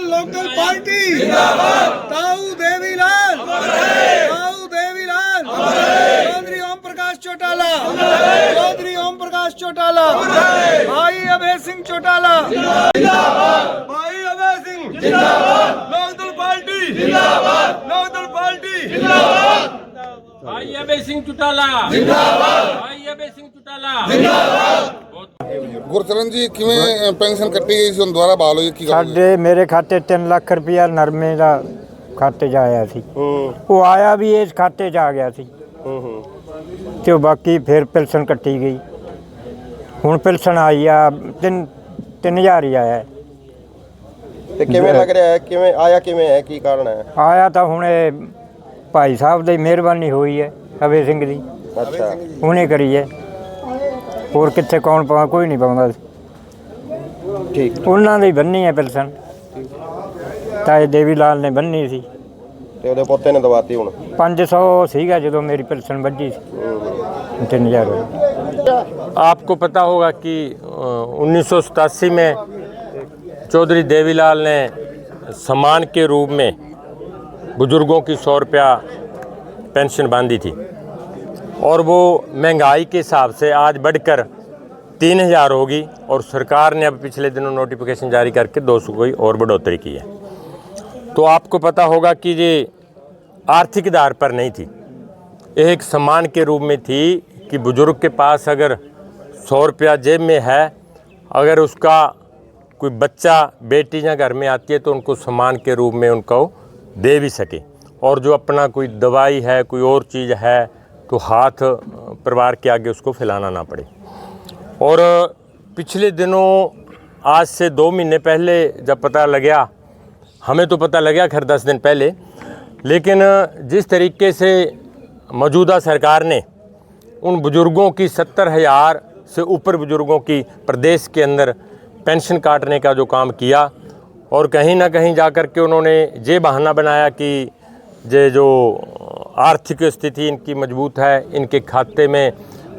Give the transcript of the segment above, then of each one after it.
Lokdal party जिंदाबाद। ताऊ देवीलाल चौधरी ओम प्रकाश चौटाला भाई अभय सिंह चौटाला भाई अभय सिंह लोकदल पार्टी भाई अभय सिंह चौटाला गुरचरण जी किवें पेंशन कट्टी गई ਸੀ ਦੁਬਾਰਾ ਬਹਾਲ ਹੋਈ ਕੀ ਗੱਲ ਸਾਡੇ ਮੇਰੇ ਖਾਤੇ 3 ਲੱਖ ਰੁਪਇਆ ਨਰਮੇ ਦਾ ਖਾਤੇ 'ਚ ਆਇਆ ਸੀ। ਉਹ ਆਇਆ ਵੀ ਇਸ ਖਾਤੇ 'ਚ ਆ ਗਿਆ ਸੀ ਤੇ ਉਹ ਬਾਕੀ ਫਿਰ ਪੈਨਸ਼ਨ ਕੱਟੀ ਗਈ। ਹੁਣ ਪੈਨਸ਼ਨ ਆਈ ਆ 3000 ਹੀ ਆਇਆ ਤੇ ਕਿਵੇਂ ਲੱਗ ਰਿਹਾ ਹੈ, ਕਿਵੇਂ ਆਇਆ, ਕਿਵੇਂ ਹੈ, ਕੀ ਕਾਰਨ ਹੈ? ਆਇਆ ਤਾਂ ਹੁਣ ਇਹ ਭਾਈ ਸਾਹਿਬ ਦੀ ਮਿਹਰਬਾਨੀ ਹੋਈ ਹੈ, ਅਭੈ ਸਿੰਘ ਦੀ। ਅੱਛਾ, ਉਹਨੇ ਕਰੀ ਹੈ, ਹੋਰ ਕਿੱਥੇ ਕੌਣ ਪਾ, ਕੋਈ ਨਹੀਂ ਪਾਉਂਦਾ। ਠੀਕ। ਉਹਨਾਂ ਦੀ ਬੰਨੀ ਹੈ ਪੈਨਸ਼ਨ, ਤਾਏ ਦੇਵੀ ਲਾਲ ਨੇ ਬੰਨੀ ਸੀ ਤੇ ਉਹਦੇ ਪੋਤੇ ਨੇ ਦਵਾਤੀ ਹੁਣ 500 ਸੀਗਾ ਜਦੋਂ ਮੇਰੀ ਪੈਨਸ਼ਨ ਵੱਜੀ ਸੀ 3000। आपको पता होगा कि 1987 में चौधरी देवीलाल ने सम्मान के रूप में बुजुर्गों की 100 रुपया पेंशन बांधी थी और वो महंगाई के हिसाब से आज बढ़कर 3000 होगी और सरकार ने अब पिछले दिनों नोटिफिकेशन जारी करके 200 की और बढ़ोतरी की है। तो आपको पता होगा कि ये आर्थिक आधार पर नहीं थी, एक सम्मान के रूप में थी कि बुजुर्ग के पास अगर 100 रुपया जेब में है, अगर उसका कोई बच्चा बेटी या घर में आती है तो उनको सम्मान के रूप में उनको दे भी सके, और जो अपना कोई दवाई है, कोई और चीज़ है, तो हाथ परिवार के आगे उसको फैलाना ना पड़े। और पिछले दिनों आज से 2 महीने पहले जब पता लगा, हमें तो पता लगा खैर 10 दिन पहले, लेकिन जिस तरीके से मौजूदा सरकार ने उन बुज़ुर्गों की 70,000 से ऊपर बुज़ुर्गों की प्रदेश के अंदर पेंशन काटने का जो काम किया, और कहीं ना कहीं जाकर के उन्होंने ये बहाना बनाया कि ये जो आर्थिक स्थिति इनकी मजबूत है, इनके खाते में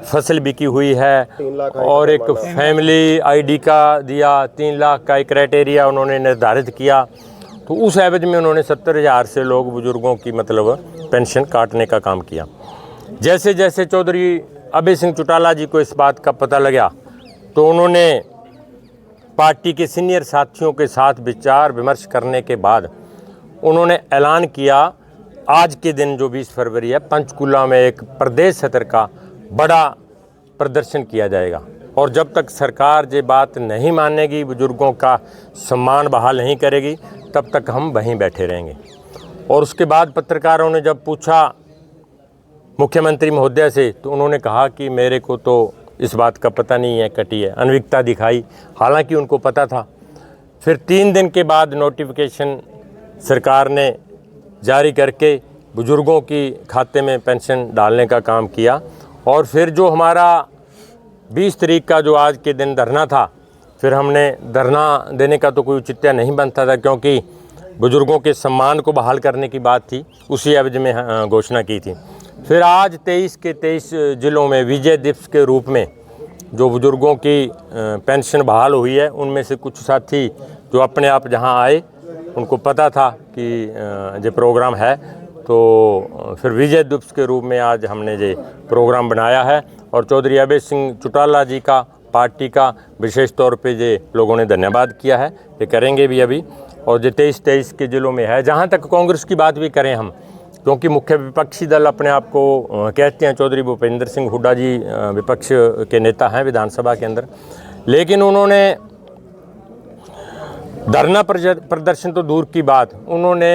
फसल बिकी हुई है, और एक फैमिली आईडी का दिया, 3 लाख का एक क्राइटेरिया उन्होंने निर्धारित किया। तो उस एवज में उन्होंने 70,000 से लोग बुज़ुर्गों की मतलब पेंशन काटने का काम किया। जैसे जैसे चौधरी अभय सिंह चौटाला जी को इस बात का पता लगा तो उन्होंने पार्टी के सीनियर साथियों के साथ विचार विमर्श करने के बाद उन्होंने ऐलान किया, आज के दिन जो 20 फरवरी है, पंचकुला में एक प्रदेश स्तर का बड़ा प्रदर्शन किया जाएगा, और जब तक सरकार ये बात नहीं मानेगी, बुजुर्गों का सम्मान बहाल नहीं करेगी, तब तक हम वहीं बैठे रहेंगे। और उसके बाद पत्रकारों ने जब पूछा मुख्यमंत्री महोदय से, तो उन्होंने कहा कि मेरे को तो इस बात का पता नहीं है, कटी है, अनभिज्ञता दिखाई, हालांकि उनको पता था। फिर 3 दिन के बाद नोटिफिकेशन सरकार ने जारी करके बुजुर्गों की खाते में पेंशन डालने का काम किया। और फिर जो हमारा 20 तारीख का जो आज के दिन धरना था, फिर हमने धरना देने का तो कोई औचित्य नहीं बनता था, क्योंकि बुजुर्गों के सम्मान को बहाल करने की बात थी, उसी एवज में घोषणा की थी। फिर आज 23 के 23 ज़िलों में विजय दिवस के रूप में जो बुज़ुर्गों की पेंशन बहाल हुई है, उनमें से कुछ साथी जो अपने आप जहां आए, उनको पता था कि ये प्रोग्राम है, तो फिर विजय दिवस के रूप में आज हमने ये प्रोग्राम बनाया है। और चौधरी अभय सिंह चौटाला जी का, पार्टी का विशेष तौर पे ये लोगों ने धन्यवाद किया है, ये करेंगे भी अभी। और ये 23 के ज़िलों में है। जहाँ तक कांग्रेस की बात भी करें हम, क्योंकि मुख्य विपक्षी दल अपने आप को कहते हैं, चौधरी भूपेंद्र सिंह हुड्डा जी विपक्ष के नेता हैं विधानसभा के अंदर, लेकिन उन्होंने धरना प्रदर्शन तो दूर की बात, उन्होंने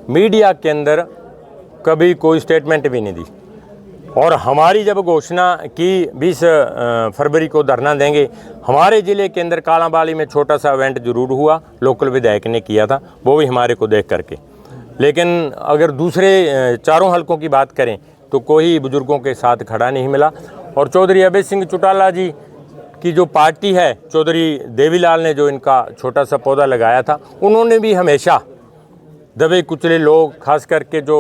मीडिया के अंदर कभी कोई स्टेटमेंट भी नहीं दी। और हमारी जब घोषणा की 20 फरवरी को धरना देंगे, हमारे ज़िले के अंदर कालाबाली में छोटा सा इवेंट जरूर हुआ, लोकल विधायक ने किया था, वो भी हमारे को देख करके। लेकिन अगर दूसरे चारों हलकों की बात करें तो कोई बुजुर्गों के साथ खड़ा नहीं मिला। और चौधरी अभय सिंह चौटाला जी की जो पार्टी है, चौधरी देवीलाल ने जो इनका छोटा सा पौधा लगाया था, उन्होंने भी हमेशा दबे कुचले लोग, खास करके जो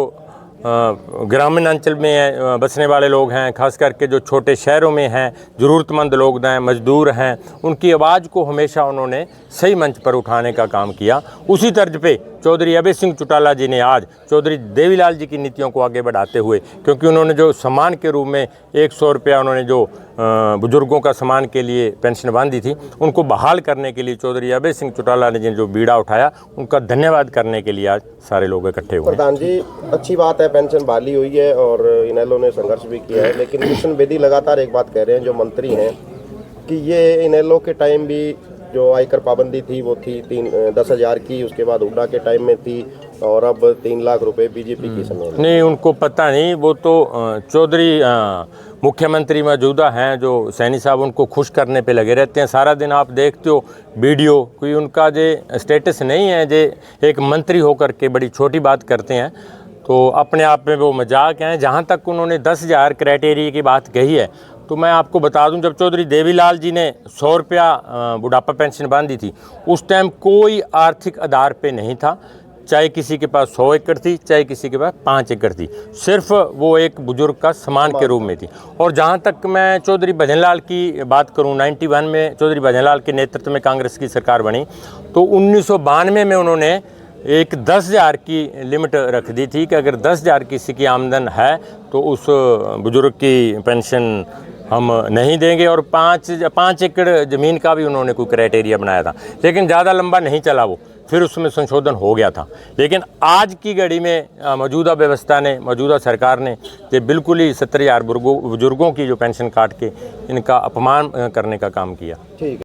ग्रामीण अंचल में बसने वाले लोग हैं, खास करके जो छोटे शहरों में हैं, ज़रूरतमंद लोग हैं, मजदूर हैं, उनकी आवाज़ को हमेशा उन्होंने सही मंच पर उठाने का काम किया। उसी तर्ज पे चौधरी अभय सिंह चौटाला जी ने आज चौधरी देवीलाल जी की नीतियों को आगे बढ़ाते हुए, क्योंकि उन्होंने जो सम्मान के रूप में 100 रुपया उन्होंने जो बुजुर्गों का सम्मान के लिए पेंशन बांधी थी, उनको बहाल करने के लिए चौधरी अभय सिंह चौटाला ने जो बीड़ा उठाया, उनका धन्यवाद करने के लिए आज सारे लोग इकट्ठे हुए। प्रधान जी, अच्छी बात है, पेंशन बहाली हुई है और इनेलो ने संघर्ष भी किया है, लेकिन किशन बेदी लगातार एक बात कह रहे हैं, जो मंत्री हैं, कि ये इनेलो के टाइम भी जो आयकर पाबंदी थी वो थी 10,000 की, उसके बाद हुड्डा के टाइम में थी, और अब 3 लाख रुपए बीजेपी की समय। नहीं, उनको पता नहीं, वो तो चौधरी मुख्यमंत्री मौजूदा हैं जो सैनी साहब, उनको खुश करने पे लगे रहते हैं सारा दिन। आप देखते हो वीडियो, कोई उनका जो स्टेटस नहीं है, जो एक मंत्री होकर के बड़ी छोटी बात करते हैं, तो अपने आप में वो मजाक हैं। जहाँ तक उन्होंने 10,000 क्राइटेरिया की बात कही है, तो मैं आपको बता दूं, जब चौधरी देवीलाल जी ने 100 रुपया बुढ़ापा पेंशन बांधी थी, उस टाइम कोई आर्थिक आधार पे नहीं था, चाहे किसी के पास 100 एकड़ थी, चाहे किसी के पास 5 एकड़ थी, सिर्फ वो एक बुजुर्ग का सम्मान के रूप में थी। और जहाँ तक मैं चौधरी भजनलाल की बात करूँ, 91 में चौधरी भजनलाल के नेतृत्व में कांग्रेस की सरकार बनी, तो 1992 में उन्होंने एक 10,000 की लिमिट रख दी थी कि अगर 10,000 किसी की आमदन है तो उस बुजुर्ग की पेंशन हम नहीं देंगे। और 5 एकड़ ज़मीन का भी उन्होंने कोई क्राइटेरिया बनाया था, लेकिन ज़्यादा लंबा नहीं चला वो, फिर उसमें संशोधन हो गया था। लेकिन आज की घड़ी में मौजूदा व्यवस्था ने, मौजूदा सरकार ने ये बिल्कुल ही 70,000 बुजुर्गों की जो पेंशन काट के इनका अपमान करने का काम किया। ठीक है।